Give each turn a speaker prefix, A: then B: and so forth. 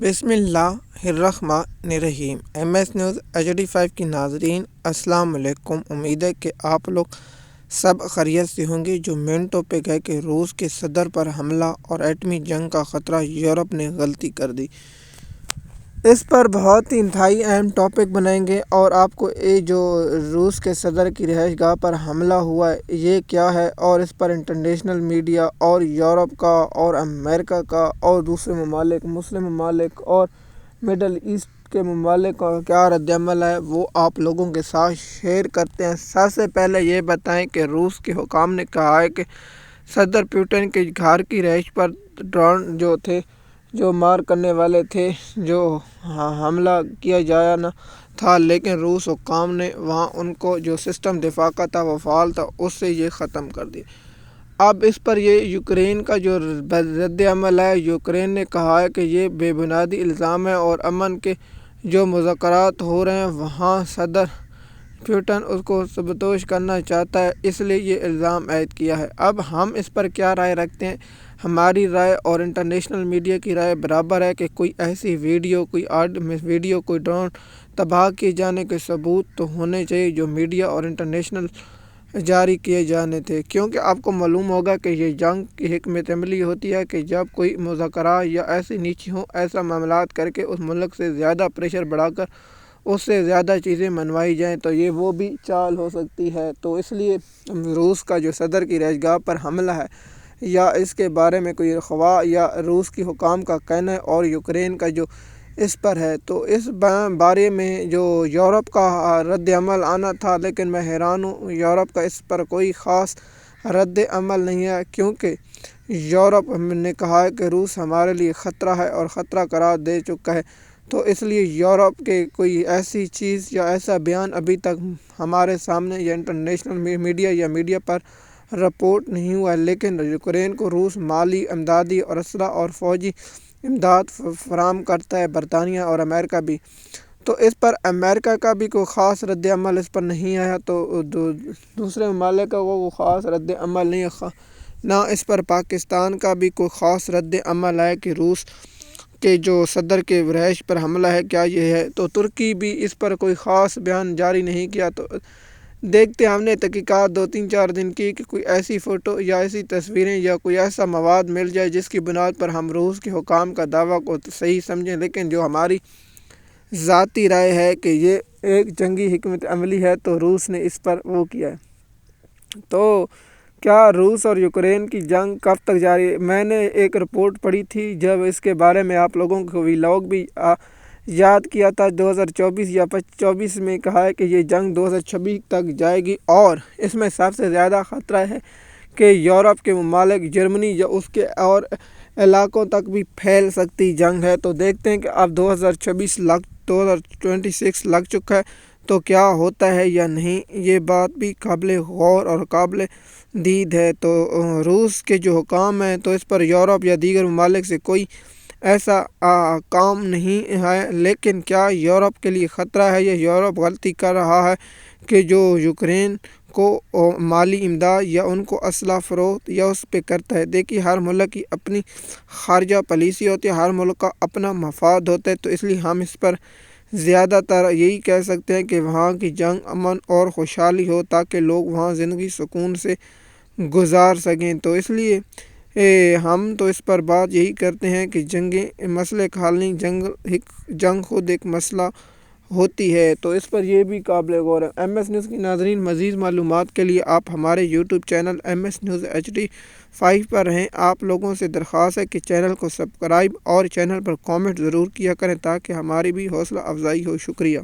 A: بسم اللہ الرحمن الرحیم۔ MS نیوز HD5 کی ناظرین السلام علیکم۔ امید ہے کہ آپ لوگ سب خیریت سے ہوں گے۔ جو مین ٹاپک ہے کہ روس کے صدر پر حملہ اور ایٹمی جنگ کا خطرہ، یورپ نے غلطی کر دی۔ اس پر بہت ہی انتہائی اہم ٹاپک بنائیں گے اور آپ کو یہ جو روس کے صدر کی رہائش گاہ پر حملہ ہوا ہے یہ کیا ہے، اور اس پر انٹرنیشنل میڈیا اور یورپ کا اور امریکہ کا اور دوسرے ممالک، مسلم ممالک اور مڈل ایسٹ کے ممالک کا کیا رد عمل ہے، وہ آپ لوگوں کے ساتھ شیئر کرتے ہیں۔ سب سے پہلے یہ بتائیں کہ روس کے حکام نے کہا ہے کہ صدر پوٹن کے گھر کی رہائش پر ڈرون جو تھے، جو مار کرنے والے تھے، جو حملہ کیا جایا نہ تھا، لیکن روس حکام نے وہاں ان کو جو سسٹم دفاع کا تھا وہ فعال تھا، اس سے یہ ختم کر دیا۔ اب اس پر یہ یوکرین کا جو رد عمل ہے، یوکرین نے کہا ہے کہ یہ بے بنیادی الزام ہے اور امن کے جو مذاکرات ہو رہے ہیں وہاں صدر پوٹن اس کو سبوتاژ کرنا چاہتا ہے، اس لیے یہ الزام عائد کیا ہے۔ اب ہم اس پر کیا رائے رکھتے ہیں؟ ہماری رائے اور انٹرنیشنل میڈیا کی رائے برابر ہے کہ کوئی ایسی ویڈیو، کوئی ڈرون تباہ کیے جانے کے ثبوت تو ہونے چاہیے جو میڈیا اور انٹرنیشنل جاری کیے جانے تھے، کیونکہ آپ کو معلوم ہوگا کہ یہ جنگ کی حکمت عملی ہوتی ہے کہ جب کوئی مذاکرات یا ایسی نیچی ہوں، ایسا معاملات کر کے اس ملک سے زیادہ پریشر بڑھا کر اس سے زیادہ چیزیں منوائی جائیں تو یہ وہ بھی چال ہو سکتی ہے۔ تو اس لیے روس کا جو صدر کی رہائش گاہ پر حملہ ہے یا اس کے بارے میں کوئی افواہ یا روس کی حکام کا کہنا ہے اور یوکرین کا جو اس پر ہے، تو اس بارے میں جو یورپ کا رد عمل آنا تھا، لیکن میں حیران ہوں یورپ کا اس پر کوئی خاص رد عمل نہیں ہے، کیونکہ یورپ نے کہا ہے کہ روس ہمارے لیے خطرہ ہے اور خطرہ قرار دے چکا ہے۔ تو اس لیے یورپ کے کوئی ایسی چیز یا ایسا بیان ابھی تک ہمارے سامنے یا انٹرنیشنل میڈیا پر رپورٹ نہیں ہوا ہے، لیکن یوکرین کو روس مالی امدادی اور اسلحہ اور فوجی امداد فراہم کرتا ہے، برطانیہ اور امریکہ بھی۔ تو اس پر امریکہ کا بھی کوئی خاص رد عمل اس پر نہیں آیا، تو دوسرے ممالک کا وہ خاص رد عمل نہیں ہے، نہ اس پر پاکستان کا بھی کوئی خاص رد عمل ہے کہ روس کے جو صدر کے رہائش پر حملہ ہے کیا یہ ہے۔ تو ترکی بھی اس پر کوئی خاص بیان جاری نہیں کیا۔ تو دیکھتے ہم نے تحقیقات 2-3-4 دن کی کہ کوئی ایسی فوٹو یا ایسی تصویریں یا کوئی ایسا مواد مل جائے جس کی بنیاد پر ہم روس کے حکام کا دعویٰ کو صحیح سمجھیں، لیکن جو ہماری ذاتی رائے ہے کہ یہ ایک جنگی حکمت عملی ہے، تو روس نے اس پر وہ کیا ہے۔ تو کیا روس اور یوکرین کی جنگ کب تک جاری ہے؟ میں نے ایک رپورٹ پڑھی تھی جب اس کے بارے میں آپ لوگوں کو ویلاگ بھی یاد کیا تھا، 2024 یا 2024 میں کہا ہے کہ یہ جنگ 2026 تک جائے گی، اور اس میں سب سے زیادہ خطرہ ہے کہ یورپ کے ممالک، جرمنی یا اس کے اور علاقوں تک بھی پھیل سکتی جنگ ہے۔ تو دیکھتے ہیں کہ اب 2026 لگ چکا ہے، تو کیا ہوتا ہے یا نہیں، یہ بات بھی قابل غور اور قابل دید ہے۔ تو روس کے جو حکام ہیں تو اس پر یورپ یا دیگر ممالک سے کوئی ایسا کام نہیں ہے، لیکن کیا یورپ کے لیے خطرہ ہے یا یورپ غلطی کر رہا ہے کہ جو یوکرین کو مالی امداد یا ان کو اسلحہ فروخت یا اس پہ کرتا ہے؟ دیکھیے، ہر ملک کی اپنی خارجہ پالیسی ہوتی ہے، ہر ملک کا اپنا مفاد ہوتا ہے، تو اس لیے ہم اس پر زیادہ تر یہی کہہ سکتے ہیں کہ وہاں کی جنگ امن اور خوشحالی ہو تاکہ لوگ وہاں زندگی سکون سے گزار سکیں۔ تو اس لیے ہم تو اس پر بات یہی کرتے ہیں کہ جنگیں مسئلے کا حل نہیں، جنگ خود ایک مسئلہ ہوتی ہے۔ تو اس پر یہ بھی قابل غور ہے۔ MS نیوز کی ناظرین، مزید معلومات کے لیے آپ ہمارے YouTube channel MS news HD5 پر رہیں۔ آپ لوگوں سے درخواست ہے کہ چینل کو سبسکرائب اور چینل پر کامنٹ ضرور کیا کریں تاکہ ہماری بھی حوصلہ افزائی ہو۔ شکریہ۔